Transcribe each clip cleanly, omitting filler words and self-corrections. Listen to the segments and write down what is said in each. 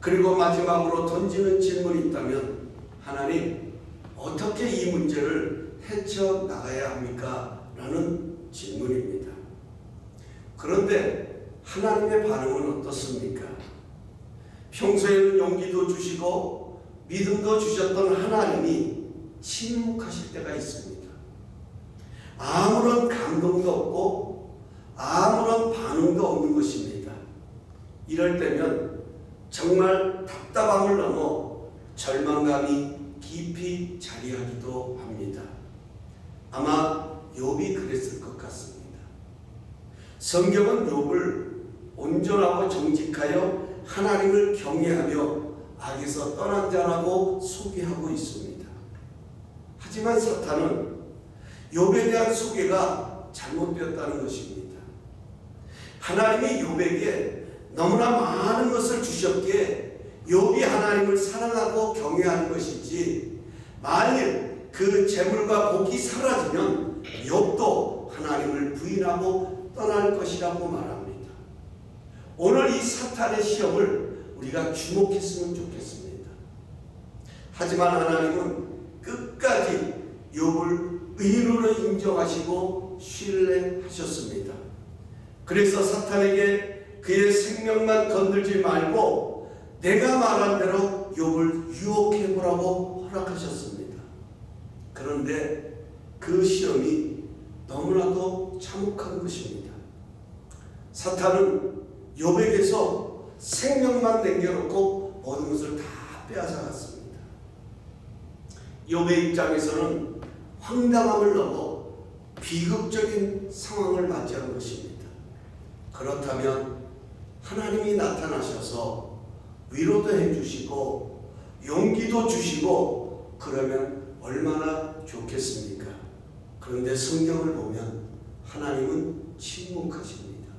그리고 마지막으로 던지는 질문이 있다면, 하나님, 어떻게 이 문제를 헤쳐나가야 합니까? 라는 질문입니다. 그런데 하나님의 반응은 어떻습니까? 평소에는 용기도 주시고 믿음도 주셨던 하나님이 침묵하실 때가 있습니다. 아무런 감동도 없고 아무런 반응도 없는 것입니다. 이럴 때면 정말 답답함을 넘어 절망감이 깊이 자리하기도 합니다. 아마 욥이 그랬을 것 같습니다. 성경은 욥을 온전하고 정직하여 하나님을 경외하며 악에서 떠난 자라고 소개하고 있습니다. 하지만 사탄은 욥에 대한 소개가 잘못되었다는 것입니다. 하나님이 욥에게 너무나 많은 것을 주셨기에 욥이 하나님을 사랑하고 경외하는 것이지, 만일 그 재물과 복이 사라지면 욥도 하나님을 부인하고 떠날 것이라고 말합니다. 오늘 이 사탄의 시험을 우리가 주목했으면 좋겠습니다. 하지만 하나님은 끝까지 욥을 의인으로 인정하시고 신뢰하셨습니다. 그래서 사탄에게 그의 생명만 건들지 말고 내가 말한 대로 욥을 유혹해보라고 허락하셨습니다. 그런데 그 시험이 너무나도 참혹한 것입니다. 사탄은 욥에게서 생명만 남겨놓고 모든 것을 다 빼앗아갔습니다. 욥의 입장에서는 황당함을 넘어 비극적인 상황을 맞이한 것입니다. 그렇다면 하나님이 나타나셔서 위로도 해주시고 용기도 주시고 그러면 얼마나 좋겠습니까? 그런데 성경을 보면 하나님은 침묵하십니다.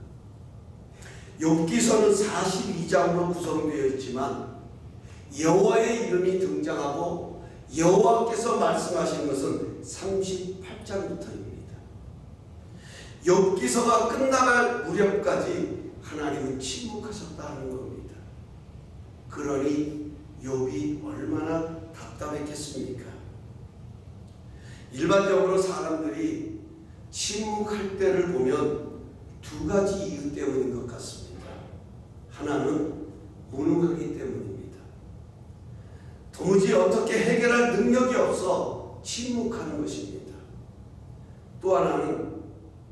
욥기서는 42장으로 구성되어 있지만 여호와의 이름이 등장하고 여호와께서 말씀하신 것은 38장부터입니다. 욥기서가 끝나갈 무렵까지 하나님은 침묵하셨다는 겁니다. 그러니 욥이 얼마나 답답했겠습니까? 일반적으로 사람들이 침묵할 때를 보면 두 가지 이유 때문인 것 같습니다. 하나는 무능하기 때문입니다. 도무지 어떻게 해결할 능력이 없어 침묵하는 것입니다. 또 하나는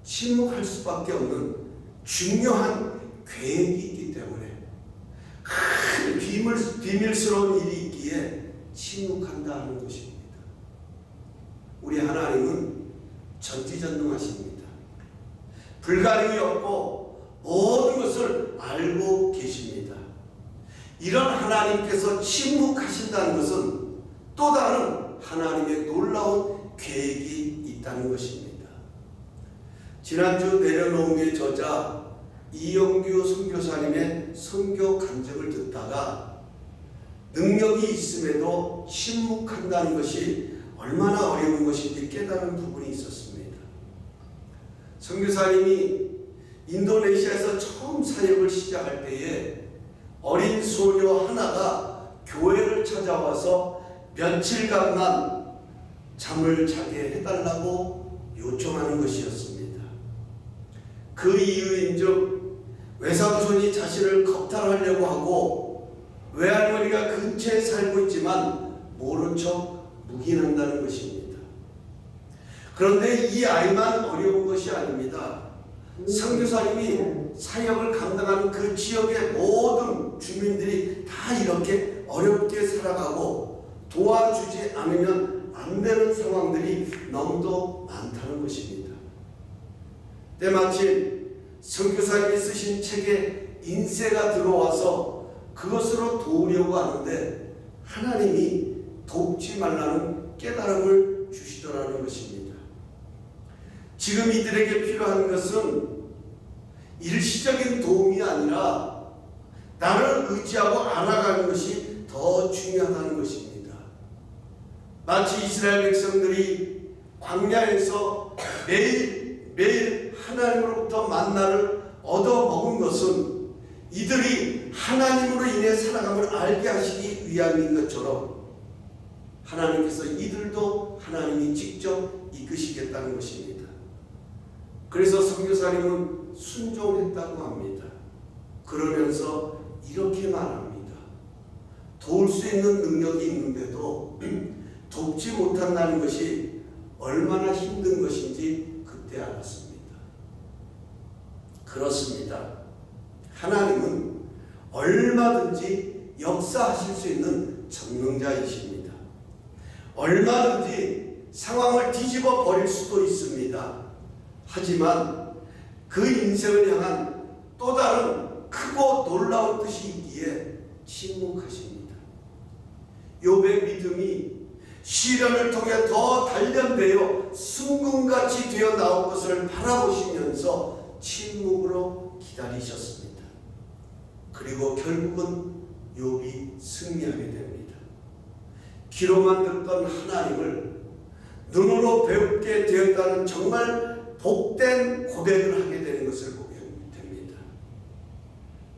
침묵할 수밖에 없는 중요한 계획이 있기 때문에, 큰 비밀스러운 일이 있기에 침묵한다는 것입니다. 우리 하나님은 전지전능하십니다. 불가능이 없고 모든 것을 알고 계십니다. 이런 하나님께서 침묵하신다는 것은 또 다른 하나님의 놀라운 계획이 있다는 것입니다. 지난주 내려놓음의 저자 이영규 선교사님의 선교 간증을 듣다가 능력이 있음에도 침묵한다는 것이 얼마나 어려운 것인지 깨달은 부분이 있었습니다. 선교사님이 인도네시아에서 처음 사역을 시작할 때에 어린 소녀 하나가 교회를 찾아와서 며칠간만 잠을 자게 해달라고 요청하는 것이었습니다. 그 이유인즉 외삼촌이 자신을 겁탈하려고 하고 외할머니가 근처에 살고 있지만 모른 척 묵인한다는 것입니다. 그런데 이 아이만 어려운 것이 아닙니다. 선교사님이 사역을 감당하는 그 지역의 모든 주민들이 다 이렇게 어렵게 살아가고 도와주지 않으면 안 되는 상황들이 너무도 많다는 것입니다. 때마침 선교사님이 쓰신 책에 인세가 들어와서 그것으로 도우려고 하는데 하나님이 돕지 말라는 깨달음을 주시더라는 것입니다. 지금 이들에게 필요한 것은 일시적인 도움이 아니라 나를 의지하고 알아가는 것이 더 중요하다는 것입니다. 마치 이스라엘 백성들이 광야에서 매일 하나님으로부터 만나를 얻어 먹은 것은 이들이 하나님으로 인해 살아감을 알게 하시기 위함인 것처럼 하나님께서 이들도 하나님이 직접 이끄시겠다는 것입니다. 그래서 선교사님은 순종했다고 합니다. 그러면서 이렇게 말합니다. 도울 수 있는 능력이 있는데도 돕지 못한다는 것이 얼마나 힘든 것인지 그때 알았습니다. 그렇습니다. 하나님은 얼마든지 역사하실 수 있는 전능자이십니다. 얼마든지 상황을 뒤집어 버릴 수도 있습니다. 하지만 그 인생을 향한 또 다른 크고 놀라운 뜻이 있기에 침묵하십니다. 욥의 믿음이 시련을 통해 더 단련되어 순금같이 되어 나올 것을 바라보시면서 침묵으로 기다리셨습니다. 그리고 결국은 욥이 승리하게 됩니다. 귀로만 듣던 하나님을 눈으로 배우게 되었다는 정말 복된 고백을 하게 되는 것을 보게 됩니다.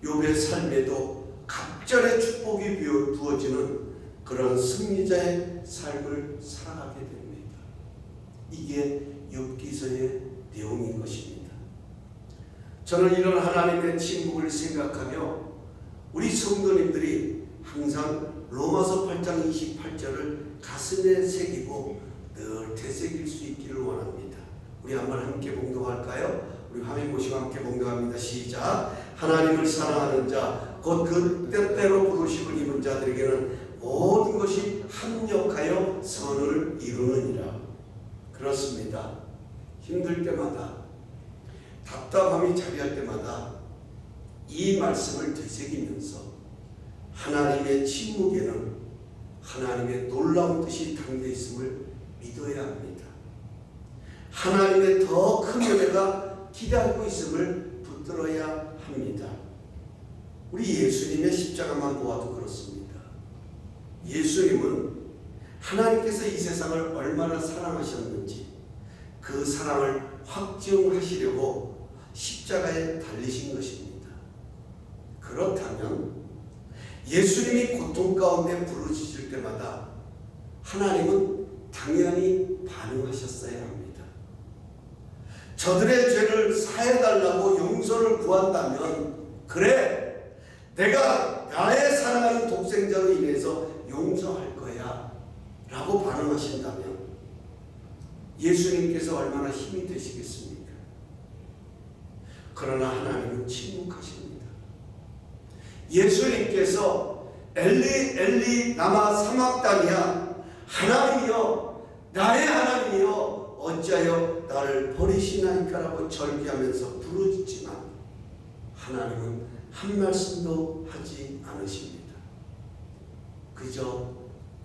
욥의 삶에도 갑절의 축복이 부어지는 그런 승리자의 삶을 살아가게 됩니다. 이게 욥기서의 내용인 것입니다. 저는 이런 하나님의 침묵을 생각하며 우리 성도님들이 항상 로마서 8장 28절을 가슴에 새기고 늘 되새길 수 있기를 원합니다. 우리 한번 함께 봉독할까요? 우리 화면 보시고 함께 봉독합니다. 시작. 하나님을 사랑하는 자 곧 그 뜻대로 부르심을 입은 자들에게는 모든 것이 합력하여 선을 이루느니라. 그렇습니다. 힘들 때마다 답답함이 자리할 때마다 이 말씀을 되새기면서 하나님의 침묵에는 하나님의 놀라운 뜻이 담겨 있음을 믿어야 합니다. 하나님의 더 큰 은혜가 기다리고 있음을 붙들어야 합니다. 우리 예수님의 십자가만 보아도 그렇습니다. 예수님은 하나님께서 이 세상을 얼마나 사랑하셨는지 그 사랑을 확증하시려고 십자가에 달리신 것입니다. 그렇다면 예수님이 고통 가운데 부르짖을 때마다 하나님은 당연히 반응하셨어야 합니다. 저들의 죄를 사해달라고 용서를 구한다면 그래 내가 나의 사랑하는 독생자로 인해서 용서할 거야 라고 반응하신다면 예수님께서 얼마나 힘이 되시겠습니까? 그러나 하나님은 침묵하십니다. 예수님께서 엘리 엘리 라마 사막다니야 하나님이여 나의 하나님이여 어찌하여 나를 버리시나이까 라고 절기하면서 부르짖지만 하나님은 한 말씀도 하지 않으십니다. 그저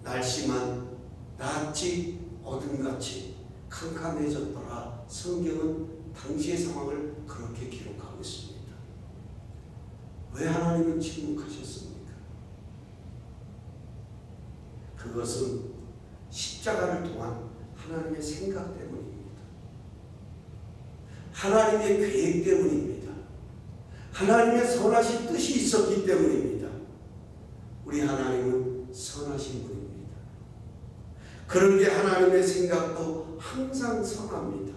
날씨만 낯이 어둠같이 캄캄해졌더라. 성경은 당시의 상황을 그렇게 기록하고 있습니다. 왜 하나님은 침묵하셨습니까? 그것은 십자가를 통한 하나님의 생각 때문입니다. 하나님의 계획 때문입니다. 하나님의 선하신 뜻이 있었기 때문입니다. 우리 하나님은 선하신 분입니다. 그런데 하나님의 생각도 항상 선합니다.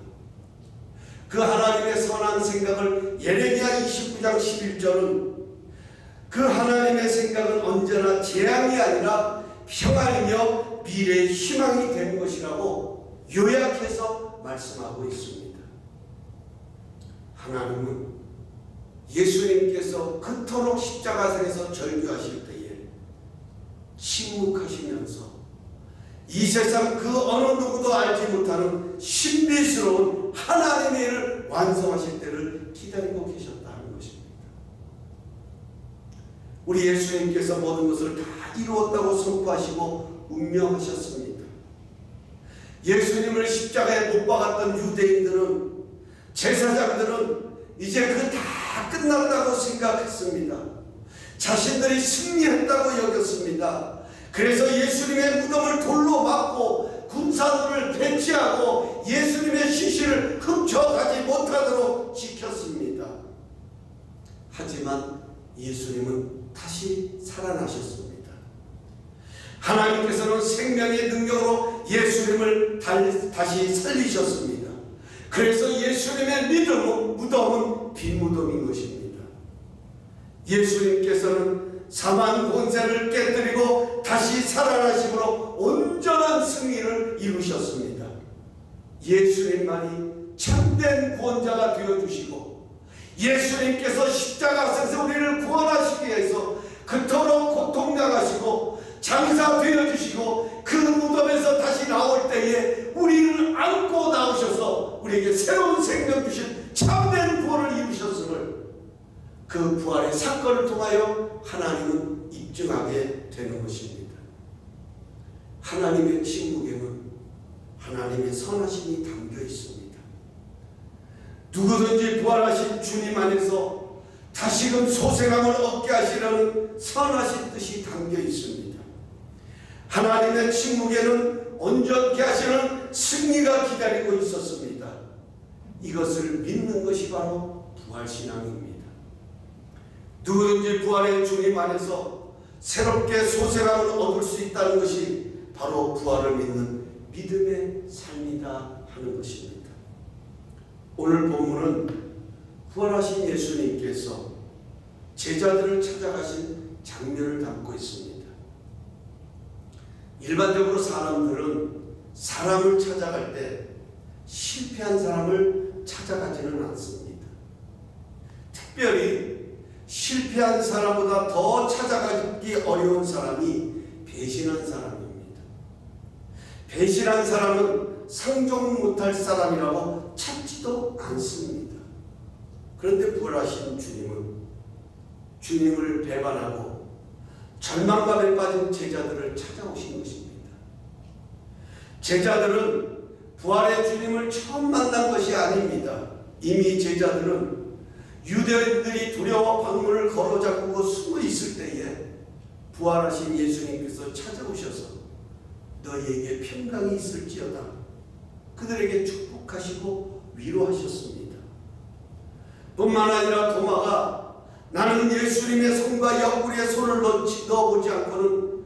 그 하나님의 선한 생각을 예레미야 29장 11절은 그 하나님의 생각은 언제나 재앙이 아니라 평안이며 미래의 희망이 되는 것이라고 요약해서 말씀하고 있습니다. 하나님은 예수님께서 그토록 십자가상에서 절규하실 때에 침묵하시면서 이 세상 그 어느 누구도 알지 못하는 신비스러운 하나님의 일을 완성하실 때를 기다리고 계셨다는 것입니다. 우리 예수님께서 모든 것을 다 이루었다고 선포하시고 운명하셨습니다. 예수님을 십자가에 못 박았던 유대인들은 제사장들은 이제 그 다 끝났다고 생각했습니다. 자신들이 승리했다고 여겼습니다. 그래서 예수님의 무덤을 돌로 막고 군사들을 배치하고 예수님의 시신을 훔쳐가지 못하도록 지켰습니다. 하지만 예수님은 다시 살아나셨습니다. 하나님께서는 생명의 능력으로 예수님을 다시 살리셨습니다. 그래서 예수님의 무덤은 빈 무덤인 것입니다. 예수님께서는 사망 권세를 깨뜨리고 다시 살아나심으로 온전한 승리를 이루셨습니다. 예수님만이 참된 구원자가 되어주시고 예수님께서 십자가에서 우리를 구원하시기 위해서 그토록 고통당하시고 장사되어주시고 그 무덤에서 다시 나올 때에 우리를 안고 나오셔서 우리에게 새로운 생명 주신 참된 구원을 이루셨음을 그 부활의 사건을 통하여 하나님은 입증하게 되는 것입니다. 하나님의 침묵에는 하나님의 선하심이 담겨 있습니다. 누구든지 부활하신 주님 안에서 다시금 소생함을 얻게 하시려는 선하신 뜻이 담겨 있습니다. 하나님의 침묵에는 온전케 하시는 승리가 기다리고 있었습니다. 이것을 믿는 것이 바로 부활신앙입니다. 누구든지 부활의 주님 안에서 새롭게 소생함을 얻을 수 있다는 것이 바로 부활을 믿는 믿음의 삶이다 하는 것입니다. 오늘 본문은 부활하신 예수님께서 제자들을 찾아가신 장면을 담고 있습니다. 일반적으로 사람들은 사람을 찾아갈 때 실패한 사람을 찾아가지는 않습니다. 특별히 실패한 사람보다 더 찾아가기 어려운 사람이 배신한 사람입니다. 배신한 사람은 상종 못할 사람이라고 찾지도 않습니다. 그런데 부활하신 주님은 주님을 배반하고 절망감에 빠진 제자들을 찾아오신 것입니다. 제자들은 부활의 주님을 처음 만난 것이 아닙니다. 이미 제자들은 유대인들이 두려워 방문을 걸어잡고 숨어 있을 때에 부활하신 예수님께서 찾아오셔서 너희에게 평강이 있을지어다 그들에게 축복하시고 위로하셨습니다. 뿐만 아니라 도마가 나는 예수님의 손과 옆구리에 손을 넣어보지 않고는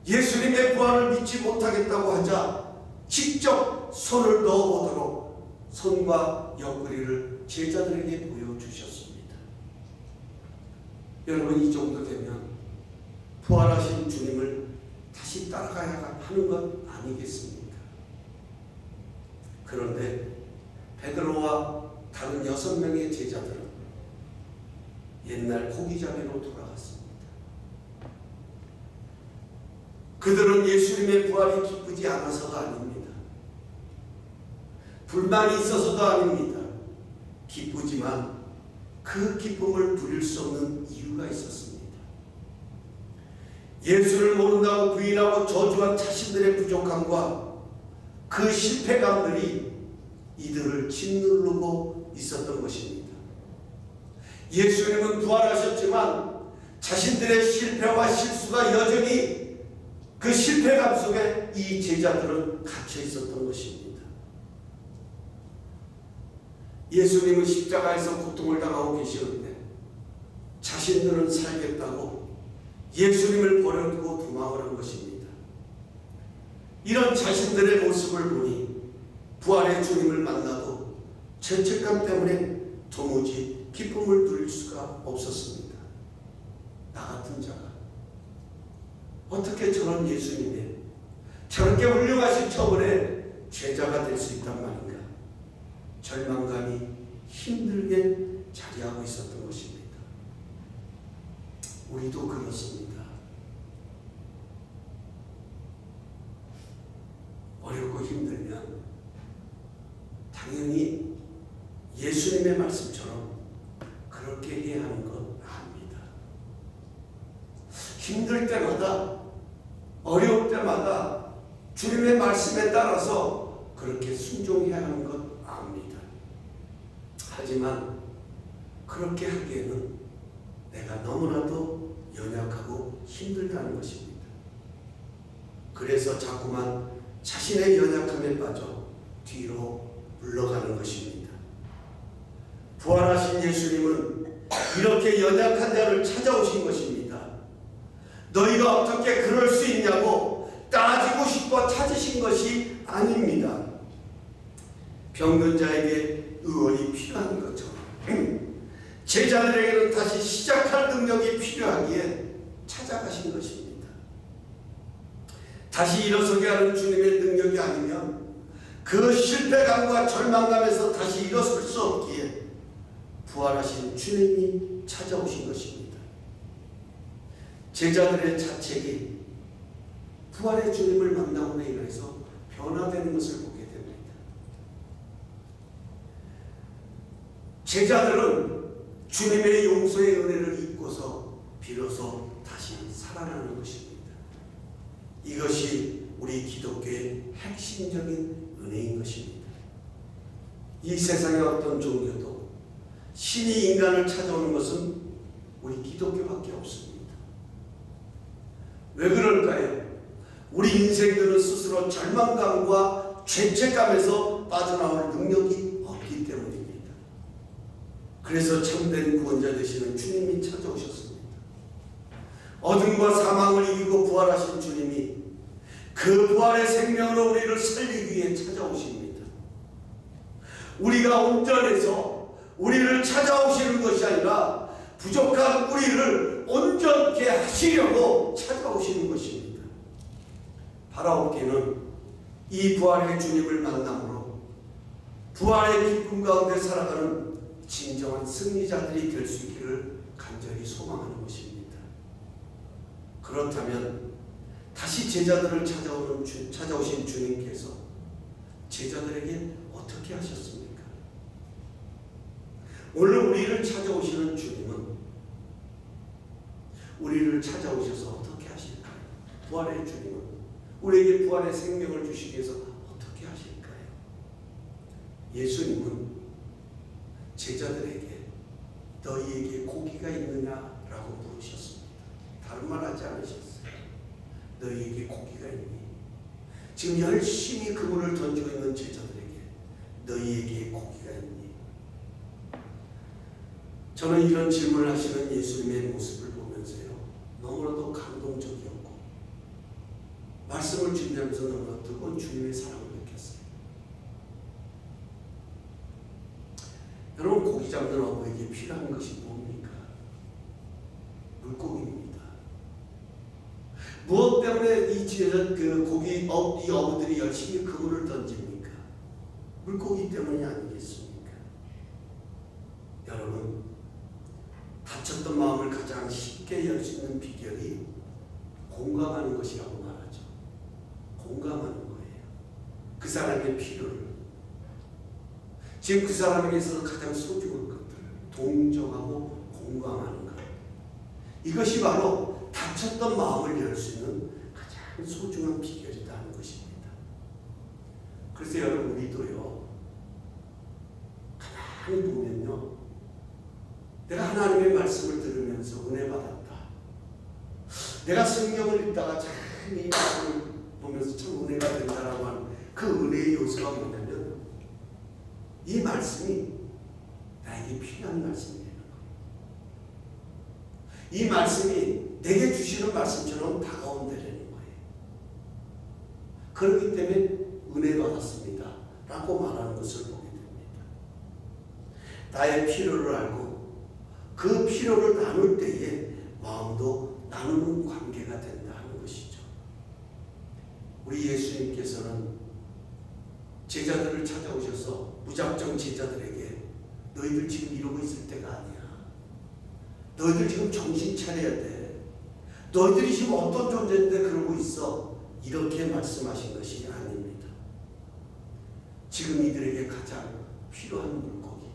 예수님의 부활을 믿지 못하겠다고 하자 직접 손을 넣어보도록 손과 옆구리를 제자들에게 보여주셨습니다. 여러분, 이 정도 되면 부활하신 주님을 다시 따라가야 하는 것 아니겠습니까? 그런데 베드로와 다른 6명의 제자들은 옛날 고기잡이로 돌아갔습니다. 그들은 예수님의 부활이 기쁘지 않아서가 아닙니다. 불만이 있어서도 아닙니다. 기쁘지만 그 기쁨을 누릴 수 없는 이유가 있었습니다. 예수를 모른다고 부인하고 저주한 자신들의 부족함과 그 실패감들이 이들을 짓누르고 있었던 것입니다. 예수님은 부활하셨지만 자신들의 실패와 실수가 여전히 그 실패감 속에 이 제자들은 갇혀 있었던 것입니다. 예수님은 십자가에서 고통을 당하고 계시는데 자신들은 살겠다고 예수님을 버려두고 도망을 한 것입니다. 이런 자신들의 모습을 보니 부활의 주님을 만나도 죄책감 때문에 도무지 기쁨을 누릴 수가 없었습니다. 나 같은 자가 어떻게 저런 예수님의 저렇게 훌륭하신 처벌에 죄자가 될 수 있단 말인가? 절망감이 힘들게 자리하고 있었던 것입니다. 우리도 그렇습니다. 어렵고 힘들면 당연히 예수님의 말씀처럼 그렇게 해야 하는 것 압니다. 힘들 때마다 어려울 때마다 주님의 말씀에 따라서 그렇게 순종해야 하는 것 압니다. 하지만 그렇게 하기에는 내가 너무나도 연약하고 힘들다는 것입니다. 그래서 자꾸만 자신의 연약함에 빠져 뒤로 물러가는 것입니다. 부활하신 예수님은 이렇게 연약한 자를 찾아오신 것입니다. 너희가 어떻게 그럴 수 있냐고 따지고 싶어 찾으신 것이 아닙니다. 병든 자에게 의원이 필요한 것처럼 제자들에게는 다시 시작할 능력이 필요하기에 찾아가신 것입니다. 다시 일어서게 하는 주님의 능력이 아니면 그 실패감과 절망감에서 다시 일어설 수 없기에 부활하신 주님이 찾아오신 것입니다. 제자들의 자책이 부활의 주님을 만남으로 인해서 변화되는 것을 보게 됩니다. 제자들은 주님의 용서의 은혜를 잊고서 비로소 다시 살아나는 것입니다. 이것이 우리 기독교의 핵심적인 은혜인 것입니다. 이 세상의 어떤 종교도 신이 인간을 찾아오는 것은 우리 기독교밖에 없습니다. 왜 그럴까요? 우리 인생들은 스스로 절망감과 죄책감에서 빠져나올 능력이 없기 때문입니다. 그래서 참된 구원자 되시는 주님이 찾아오셨습니다. 어둠과 사망을 이기고 부활하신 주님이 그 부활의 생명으로 우리를 살리기 위해 찾아오십니다. 우리가 온전해서 우리를 찾아오시는 것이 아니라 부족한 우리를 온전케 하시려고 찾아오시는 것입니다. 바라옵기는 이 부활의 주님을 만남으로 부활의 기쁨 가운데 살아가는 진정한 승리자들이 될 수 있기를 간절히 소망하는 것입니다. 그렇다면 다시 제자들을 찾아오신 주님께서 제자들에게 어떻게 하셨습니까? 오늘 우리를 찾아오시는 주님은 우리를 찾아오셔서 어떻게 하실까요? 부활의 주님은 우리에게 부활의 생명을 주시기 위해서 어떻게 하실까요? 예수님은 제자들에게 너희에게 고기가 있느냐라고 물으셨습니다. 다른 말 하지 않으셨어요. 너희에게 고기가 있니? 지금 열심히 그물을 던지고 있는 제자들에게 너희에게 고기가 있니? 저는 이런 질문을 하시는 예수님의 모습을 보면서요, 너무나도 감동적이었고 말씀을 준비하면서 너무나 뜨거운 주님의 사랑을 느꼈어요. 여러분, 고기 잡는 어부에게 필요한 것이 뭡니까? 물고기입니다. 무엇 때문에 이 어부들이 열심히 그물을 던집니까? 물고기 때문이 아니겠습니까? 여러분, 다쳤던 마음을 가장 쉽게 열 수 있는 비결이 공감하는 것이라고 말하죠. 공감하는 거예요. 그 사람의 필요를, 지금 그 사람에게 있어서 가장 소중한 것들을 동정하고 공감하는 것, 이것이 바로 다쳤던 마음을 열 수 있는 가장 소중한 비결이다 하는 것입니다. 그래서 여러분, 우리도요, 가만히 보면요, 내가 하나님의 말씀을 들으면서 은혜 받았다, 내가 성경을 읽다가 참 이 말씀을 보면서 참 은혜가 된다라고 하는 그 은혜의 요소가 뭐냐면 이 말씀이 나에게 필요한 말씀이라는 거예요. 이 말씀이 내게 주시는 말씀처럼 다가온다는 거예요. 그렇기 때문에 은혜 받았습니다 라고 말하는 것을 보게 됩니다. 나의 필요를 알고 그 필요를 나눌 때에 마음도 나누는 관계가 된다 하는 것이죠. 우리 예수님께서는 제자들을 찾아오셔서 무작정 제자들에게 너희들 지금 이러고 있을 때가 아니야, 너희들 지금 정신 차려야 돼, 너희들이 지금 어떤 존재인데 그러고 있어, 이렇게 말씀하신 것이 아닙니다. 지금 이들에게 가장 필요한 물고기,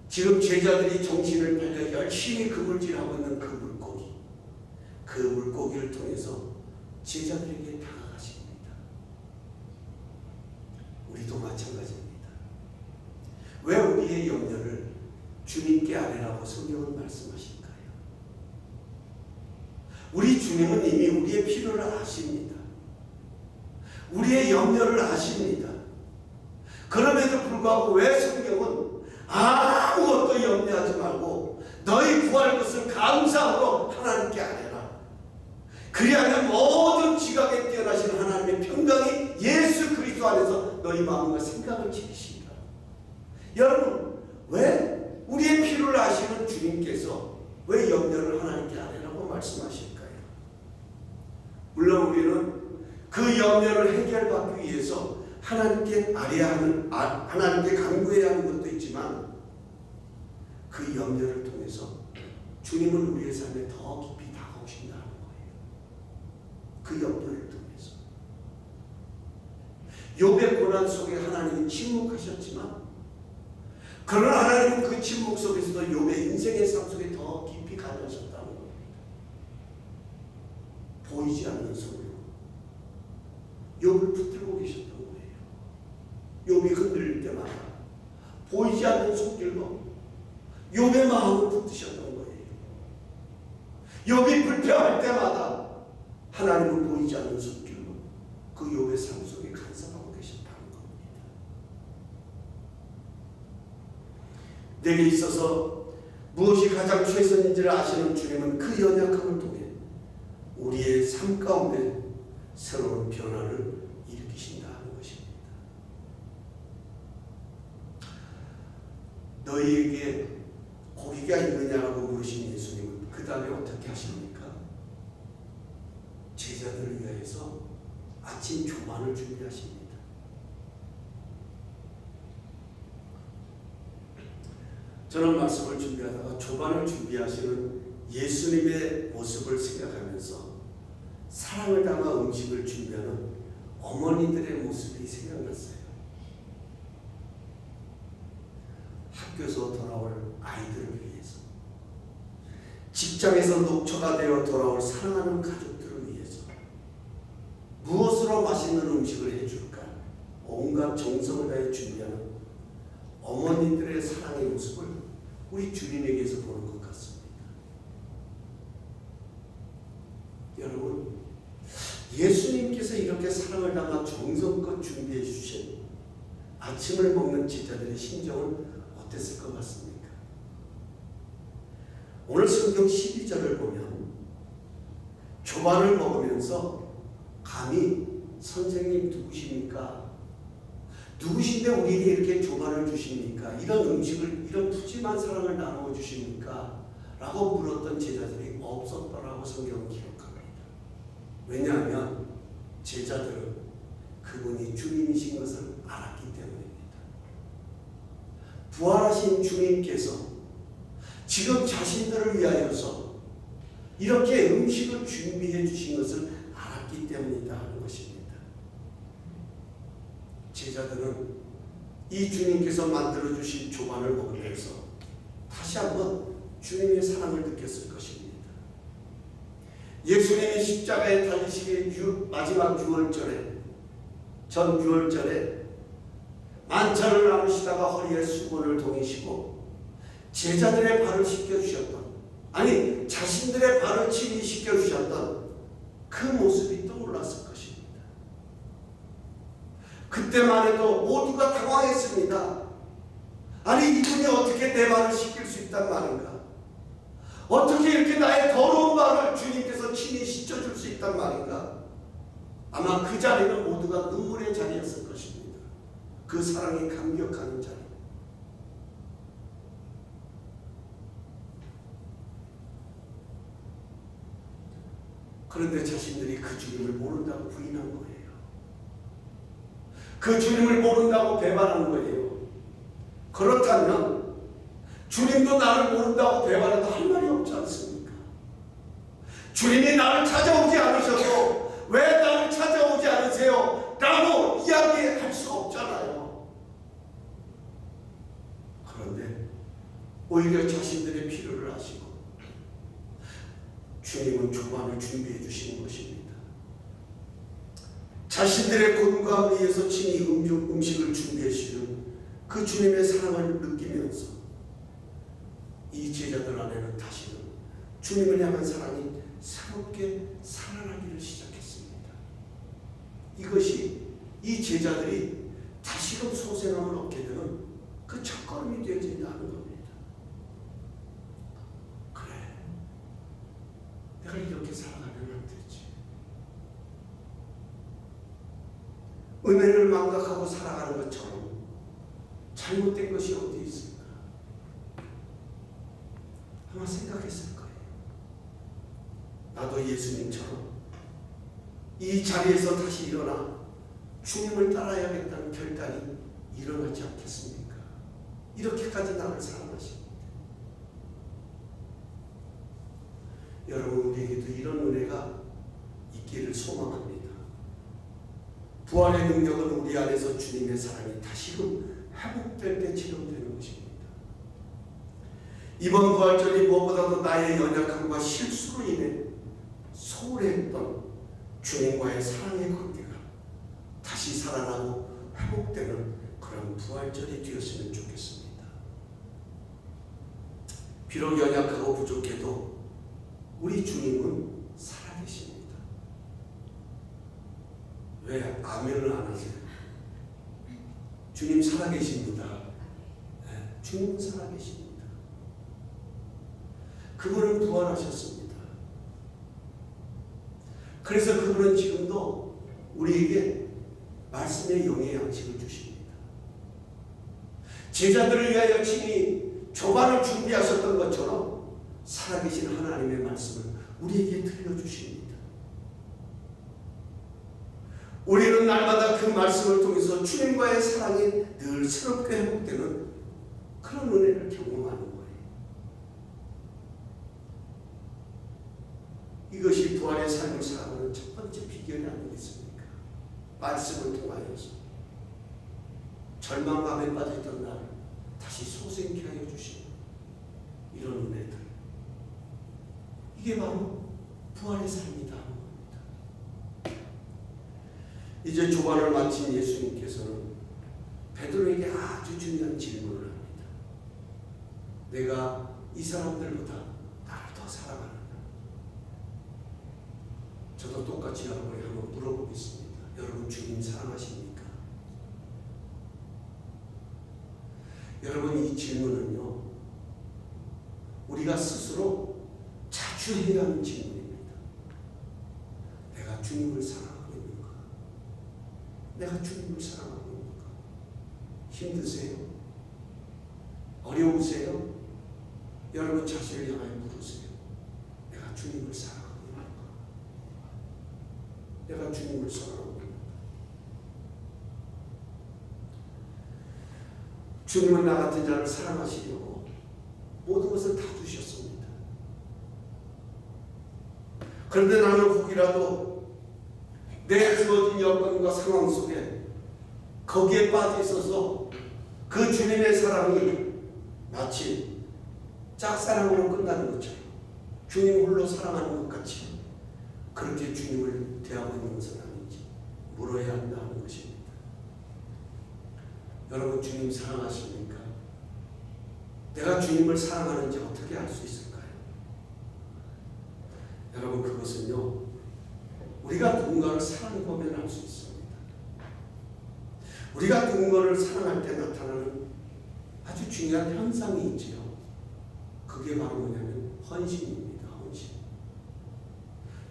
지금 제자들이 정신을 팔려 열심히 그물질하고 있는 그 물고기, 그 물고기를 통해서 제자들에게 다가가십니다. 우리도 마찬가지입니다. 왜 우리의 염려를 주님께 아뢰라고 성경은 말씀하실까요? 우리 주님은 이미 우리의 필요를 아십니다. 우리의 염려를 아십니다. 그럼에도 불구하고 왜 성경은 아무것도 염려하지 말고 너희 구할 것을 감사함으로 하나님께 아뢰라, 그리하면 모든 지각에 뛰어나신 하나님의 평강이 예수 그리스도 안에서 너희 마음과 생각을 지키신다. 여러분, 왜 우리의 필요를 아시는 주님께서 왜 염려를 하나님께 안 해라고 말씀하실까요? 물론 우리는 그 염려를 해결받기 위해서 하나님께 아뢰야 하는, 하나님께 간구해야 하는 것도 있지만 그 염려를 통해서 주님은 우리의 삶에 더 깊이 다가오신다는 거예요. 그 염려를 통해서. 욥의 고난 속에 하나님이 침묵하셨지만 그러나 하나님은 그 침묵 속에서도 욥의 인생의 삶 속에 더 깊이 가져가셨다는 겁니다. 보이지 않는 손으로 욥을 붙들고 계셨던 거예요. 욥이 흔들릴 때마다 보이지 않는 손길로 욥의 마음을 붙드셨던 거예요. 욥이 불평할 때마다 하나님은 보이지 않는 손길로 그 욥의 삶 속에 간섭하고 계셨다는 겁니다. 내게 있어서 무엇이 가장 최선인지를 아시는 주님은 그 연약함을 통해 우리의 삶 가운데 새로운 변화를 일으키신다 하는 것입니다. 너희에게 고기가 있느냐라고 물으신 예수님은 그 다음에 어떻게 하십니까? 제자들을 위하여서 아침 조반을 준비하십니다. 저는 말씀을 준비하다가 조반을 준비하시는 예수님의 모습을 생각하면서 사랑을 담아 음식을 준비하는 어머니들의 모습이 생각났어요. 학교에서 돌아올 아이들을 위해서, 직장에서 녹초가 되어 돌아올 사랑하는 가족들을 위해서 무엇으로 맛있는 음식을 해줄까 온갖 정성을 다해 준비하는 어머니들의 사랑의 모습을 우리 주님에게서 보는 것 같습니다. 여러분, 예수님께서 이렇게 사랑을 담아 정성껏 준비해 주신 아침을 먹는 제자들의 심정은 어땠을 것 같습니까? 오늘 성경 12절을 보면 조반을 먹으면서 감히 선생님 누구십니까? 누구신데 우리에게 이렇게 조반을 주십니까? 이런 음식을, 이런 푸짐한 사랑을 나누어 주십니까? 라고 물었던 제자들이 없었더라고 성경은 기록합니다. 왜냐하면 제자들은 그분이 주님이신 것을 알았기 때문입니다. 부활하신 주님께서 지금 자신들을 위하여서 이렇게 음식을 준비해 주신 것을 알았기 때문이다 하는 것입니다. 제자들은 이 주님께서 만들어 주신 조반을 먹으면서 다시 한번 주님의 사랑을 느꼈을 것입니다. 예수님이 십자가에 달리시기 마지막 6월절에, 전 6월절에 만찬을 나누시다가 허리에 수건을 동이시고 제자들의 발을 씻겨주셨던, 아니 자신들의 발을 친히 씻겨주셨던 그 모습이 떠올랐을 것입니다. 그때만 해도 모두가 당황했습니다. 아니 이분이 어떻게 내 발을 씻길 수 있단 말인가? 어떻게 이렇게 나의 더러운 발을 주님께서 친히 씻겨줄 수 있단 말인가? 아마 그 자리는 모두가 눈물의 자리였을 것입니다. 그 사랑에 감격하는 자리. 그런데 자신들이 그 주님을 모른다고 부인한 거예요. 그 주님을 모른다고 배반한 거예요. 그렇다면 주님도 나를 모른다고 배반해도 할 말이 없지 않습니까? 주님이 나를 찾아오지 않으셔도 왜 나를 찾아오지 않으세요? 라고 이야기할 수 없잖아요. 그런데 오히려 자신들의 필요를 아시고 주님은 조반을 준비해 주시는 것입니다. 자신들의 건강을 위해서 친히 음식을 준비해 주시는 그 주님의 사랑을 느끼면서 이 제자들 안에는 다시는 주님을 향한 사랑이 새롭게 살아나기를 시작했습니다. 이것이 이 제자들이 다시금 소생함을 얻게 되는 그 첫걸음이 되어진다는 겁니다. 그래, 내가 이렇게 살아가면 안 되지. 은혜를 망각하고 살아가는 것처럼 잘못된 것이 어디 있을까? 아마 생각했을 거예요. 나도 예수님처럼 이 자리에서 다시 일어나 주님을 따라야겠다는 결단이 일어나지 않겠습니까? 이렇게까지 나를 사랑하십니다. 여러분, 우리에게도 이런 은혜가 있기를 소망합니다. 부활의 능력은 우리 안에서 주님의 사랑이 다시금 회복될 때 체험되는 것입니다. 이번 부활절이 무엇보다도 나의 연약함과 실수로 인해 소홀했던 주님과의 사랑의 관계가 다시 살아나고 회복되는 그런 부활절이 되었으면 좋겠습니다. 비록 연약하고 부족해도 우리 주님은 살아계십니다. 왜 아멘을 안 하세요? 주님 살아계십니다. 네, 주님은 살아계십니다. 그분은 부활하셨습니다. 그래서 그분은 지금도 우리에게 말씀의 영의 양식을 주십니다. 제자들을 위하여 친히 조반을 준비하셨던 것처럼 살아계신 하나님의 말씀을 우리에게 들려주십니다. 우리는 날마다 그 말씀을 통해서 주님과의 사랑이 늘 새롭게 회복되는 그런 은혜를 경험하는 거예요. 이것이 부활의 삶을 살아가는 첫 번째 비결이 아니겠습니까? 말씀을 통하여서 절망감에 빠졌던 나를 다시 소생케 하여 주시는 이런 은혜들, 이게 바로 부활의 삶이다. 이제 조반을 마친 예수님께서는 베드로에게 아주 중요한 질문을 합니다. 내가 이 사람들보다 나를 더 사랑하느냐? 저도 똑같이 여러분에게 한번 물어보겠습니다. 여러분, 주님 사랑하십니까? 여러분, 이 질문은요, 우리가 스스로 자주 해야 하는 질문입니다. 내가 주님을 사랑하고 있는가? 내가 주님을 사랑하고 있는가? 힘드세요? 어려우세요? 여러분 자신을 향하여 물으세요. 내가 주님을 사랑하고 있는가? 내가 주님을 사랑하고 있는가? 주님은 나 같은 자를 사랑하시려고 모든 것을 다 주셨습니다. 그런데 나는 혹이라도 내 주어진 여건과 상황 속에 거기에 빠져 있어서 그 주님의 사랑이 마치 짝사랑으로 끝나는 것처럼 주님 홀로 사랑하는 것 같이 그렇게 주님을 대하고 있는 것은 아닌지 물어야 한다는 것입니다. 여러분, 주님 사랑하십니까? 내가 주님을 사랑하는지 어떻게 알 수 있을까요? 여러분, 그것은요, 우리가 누군가를 사랑해보면 알 수 있습니다. 우리가 누군가를 사랑할 때 나타나는 아주 중요한 현상이 있지요. 그게 바로 뭐냐면 헌신입니다. 헌신.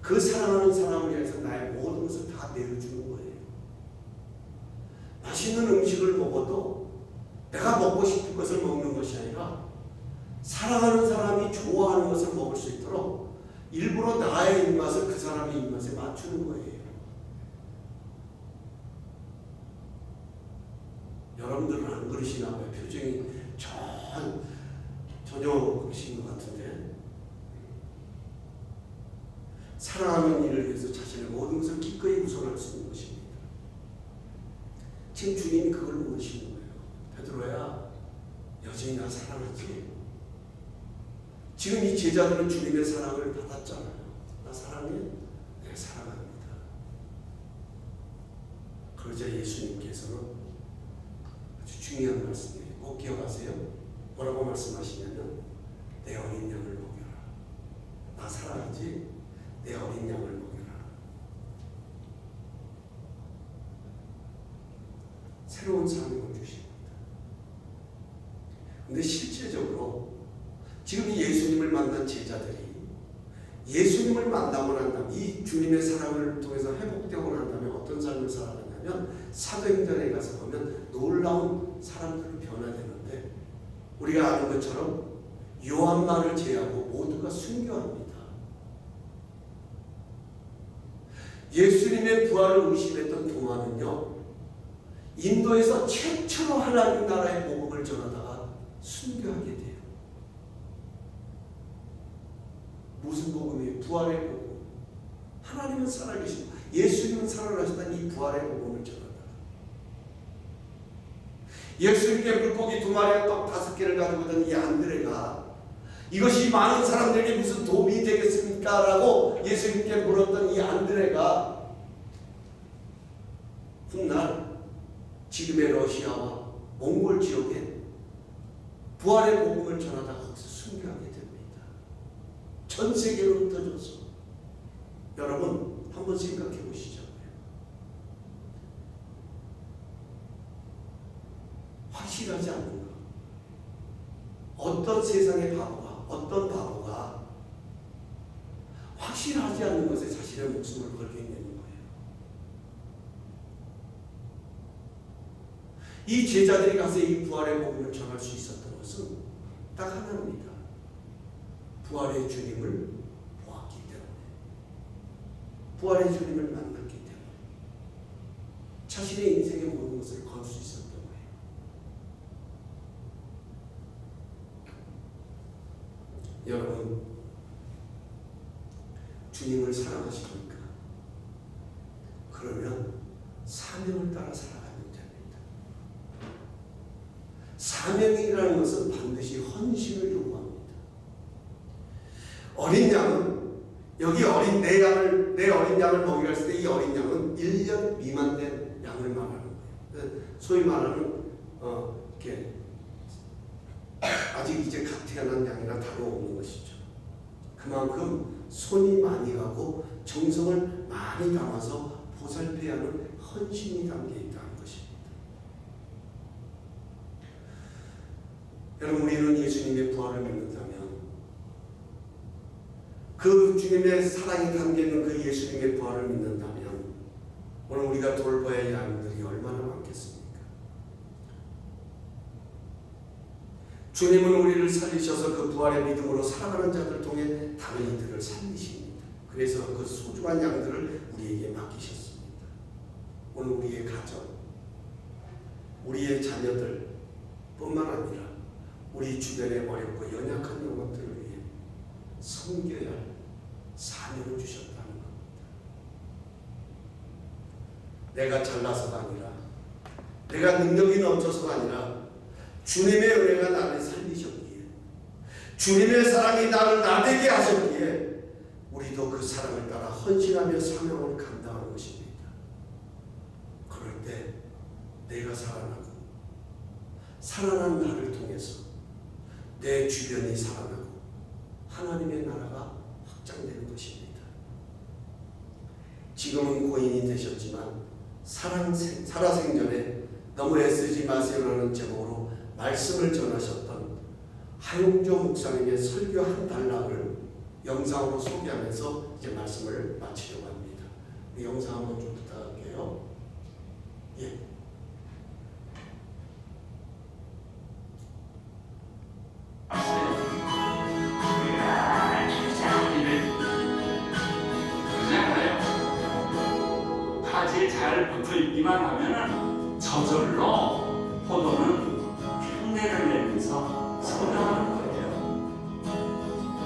그 사랑하는 사람을 위해서 나의 모든 것을 다 내어주는 거예요. 맛있는 음식을 먹어도 내가 먹고 싶은 것을 먹는 것이 아니라 사랑하는 사람이 좋아하는 것을 먹을 수 있도록 일부러 나의 입맛을 그 사람의 입맛에 맞추는 거예요. 여러분들은 안 그러시나 봐요. 표정이 전혀 그러신 것 같은데. 사랑하는 일을 위해서 자신의 모든 것을 기꺼이 우선할 수 있는 것입니다. 지금 주님이 그걸 물으시는 거예요. 베드로야, 여전히 나 사랑하지? 지금 이 제자들은 주님의 사랑을 받았잖아요. 나 사랑해? 네, 사랑합니다. 그러자 예수님께서는 아주 중요한 말씀이에요. 꼭 기억하세요. 뭐라고 말씀하시냐면 내 어린 양을 먹여라. 나 사랑하지? 내 어린 양을 먹여라. 새로운 사명을 주십니다. 근데 실제적으로 지금 이 예수님을 만난 제자들이 예수님을 만나고 난 다음 이 주님의 사랑을 통해서 회복되고 난 다음에 어떤 삶을 살아가냐면 변하냐면 사도행전에 가서 보면 놀라운 사람들로 변화되는데 우리가 아는 것처럼 요한만을 제외하고 모두가 순교합니다. 예수님의 부활을 의심했던 도마는요, 인도에서 최초로 하나님 나라의 복음을 전하다가 순교하게 돼요. 무슨 복음이에요? 부활의 복음. 하나님은 살아계시고 예수님은 살아나셨다는 이 부활의 복음을 전하다. 예수님께 물고기 2마리와 떡 5개를 가지고 오던 이 안드레가 이것이 많은 사람들에게 무슨 도움이 되겠습니까? 라고 예수님께 물었던 이 안드레가 훗날 지금의 러시아와 몽골 지역에 부활의 복음을 전하다가 거기서 순교하게 됩니다. 전 세계로 흩어져서. 여러분 한번 생각해 보시죠. 확실하지 않는가? 어떤 세상의 바보가, 어떤 바보가 확실하지 않는 것에 자신의 목숨을 걸겠냐는 거예요. 이 제자들이 가서 이 부활의 복음을 전할 수 있었던 것은 딱 하나입니다. 부활의 주님을 보았기 때문에, 부활의 주님을 만났기 때문에 자신의 인생의 모든 것을 걸 수 있었던 거예요. 여러분, 주님을 사랑하십니까? 그러면 사명을 따라 살아가면 됩니다. 사명이라는 것은 반드시 헌신을 요구합니다. 어린 양은, 여기 내 어린 양을 먹이러 갔을 때 이 어린 양은 1년 미만 된 양을 말하는 거예요. 소위 말하는 이렇게 아직 이제 갓 태어난 양이나 다름없는 것이죠. 그만큼 손이 많이 가고 정성을 많이 담아서 보살펴야 하는 헌신이 담겨 있다는 것입니다. 여러분, 우리는 예수님의 부활을 믿는다면, 그 주님의 사랑이 담겨있는 그 예수님의 부활을 믿는다면 오늘 우리가 돌봐야 할 양들이 얼마나 많겠습니까? 주님은 우리를 살리셔서 그 부활의 믿음으로 살아가는 자들 통해 다른 이들을 살리십니다. 그래서 그 소중한 양들을 우리에게 맡기셨습니다. 오늘 우리의 가정, 우리의 자녀들 뿐만 아니라 우리 주변의 어렵고 연약한 영혼들을 위해 섬겨야 할 사명을 주셨다는 겁니다. 내가 잘나서가 아니라, 내가 능력이 넘쳐서가 아니라 주님의 은혜가 나를 살리셨기에, 주님의 사랑이 나를 나되게 하셨기에 우리도 그 사랑을 따라 헌신하며 사명을 감당하는 것입니다. 그럴 때 내가 살아나고 살아난 나를 통해서 내 주변이 살아나고 하나님의 나라가 확장되는 것입니다. 지금은 고인이 되셨지만 살아생전에 너무 애쓰지 마세요라는 제목으로 말씀을 전하셨던 하용조 목사님의 설교 한 단락을 영상으로 소개하면서 이제 말씀을 마치려고 합니다. 이 영상 한번 좀 부탁할게요. 예. 가지에 잘 붙어있기만 하면은 저절로 포도는 흉내를 내면서 성장하는 거예요.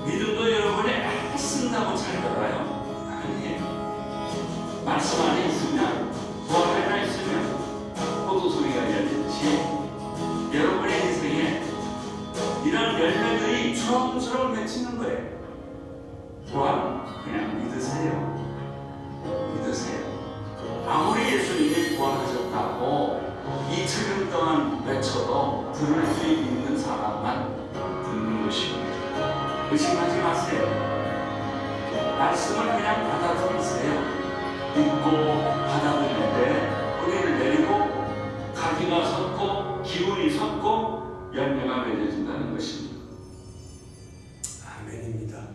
믿음도 여러분이 애쓴다고 잘 걸어요? 아니에요. 말씀 안에 있으면, 부활 안에 있으면 포도송이가 열리듯이 여러분의 인생에 이런 열매들이 주렁주렁 맺히는 거예요. 부활 그냥 믿으세요. 믿으세요. 아무리 예수님이 부활하셨다고 2000년 동안 외쳐도 들을 수 있는 사람만 듣는 것입니다. 의심하지 마세요. 말씀을 그냥 받아들이세요. 믿고 받아들이는데 뿌리를 내리고 가지가 섰고 기운이 섰고 열매가 맺어진다는 것입니다. 아멘입니다.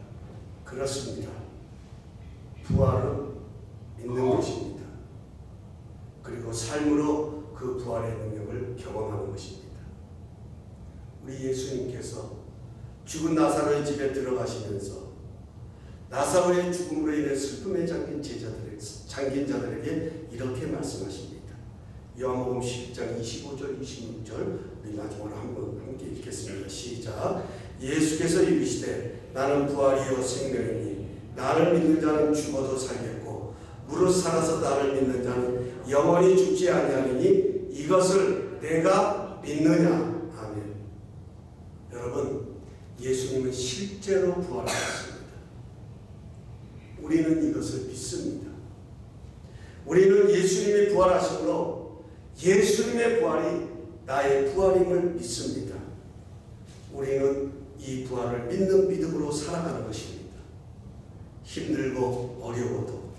그렇습니다. 부활은 믿는 것입니다. 그리고 그리고 삶으로 그 부활의 능력을 경험하는 것입니다. 우리 예수님께서 죽은 나사로의 집에 들어가시면서 나사로의 죽음으로 인해 슬픔에 잠긴 자들에게 이렇게 말씀하십니다. 요한복음 11장 25절 26절 우리 마지막으로 한번 함께 읽겠습니다. 시작. 예수께서 이르시되 나는 부활이요 생명이니 나를 믿는 자는 죽어도 살겠고 무릇 살아서 나를 믿는 자는 영원히 죽지 아니하리니 이것을 내가 믿느냐. 아멘. 여러분, 예수님은 실제로 부활하셨습니다. 우리는 이것을 믿습니다. 우리는 예수님이 부활하심으로 예수님의 부활이 나의 부활임을 믿습니다. 우리는 이 부활을 믿는 믿음으로 살아가는 것입니다. 힘들고 어려워도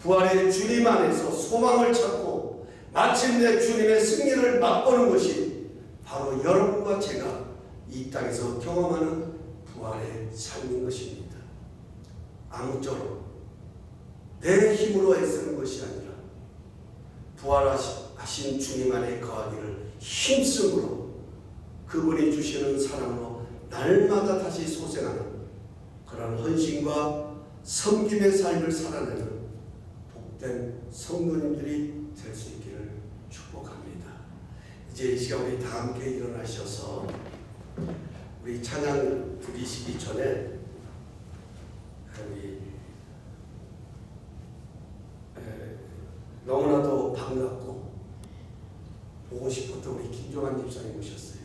부활의 주님 안에서 소망을 찾고 마침내 주님의 승리를 맛보는 것이 바로 여러분과 제가 이 땅에서 경험하는 부활의 삶인 것입니다. 아무쪼록 내 힘으로 애쓰는 것이 아니라 부활하신 주님 안에 거하기를 힘쓰므로 그분이 주시는 사랑으로 날마다 다시 소생하는 그런 헌신과 섬김의 삶을 살아내는 복된 성도님들이 될 수 있기를 축복합니다. 이제 이 시간 우리 다 함께 일어나셔서 우리 찬양 부르시기 전에 우리 너무나도 반갑고 보고 싶었던 우리 김종환 집사님 오셨어요.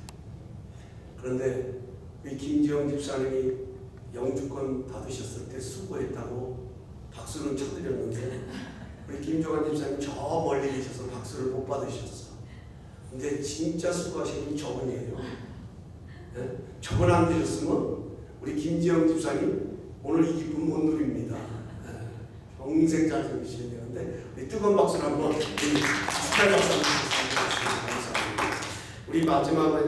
그런데 우리 김지영 집사님이 영주권 받으셨을 때 수고했다고 박수를 쳐드렸는데 우리 김종환 집사님 저 멀리 계셔서 박수를 못 받으셨어. 근데 진짜 수고하신 분이 저분이에요. 네? 저분 안 되셨으면 우리 김지영 집사님 오늘 이 기쁨 못 누립니다. 네. 평생 잘 들으셔야 되는데 우리 뜨거운 박수를 한번 축하의 박수 한번 드리겠습니다. 감사합니다. 우리 마지막으로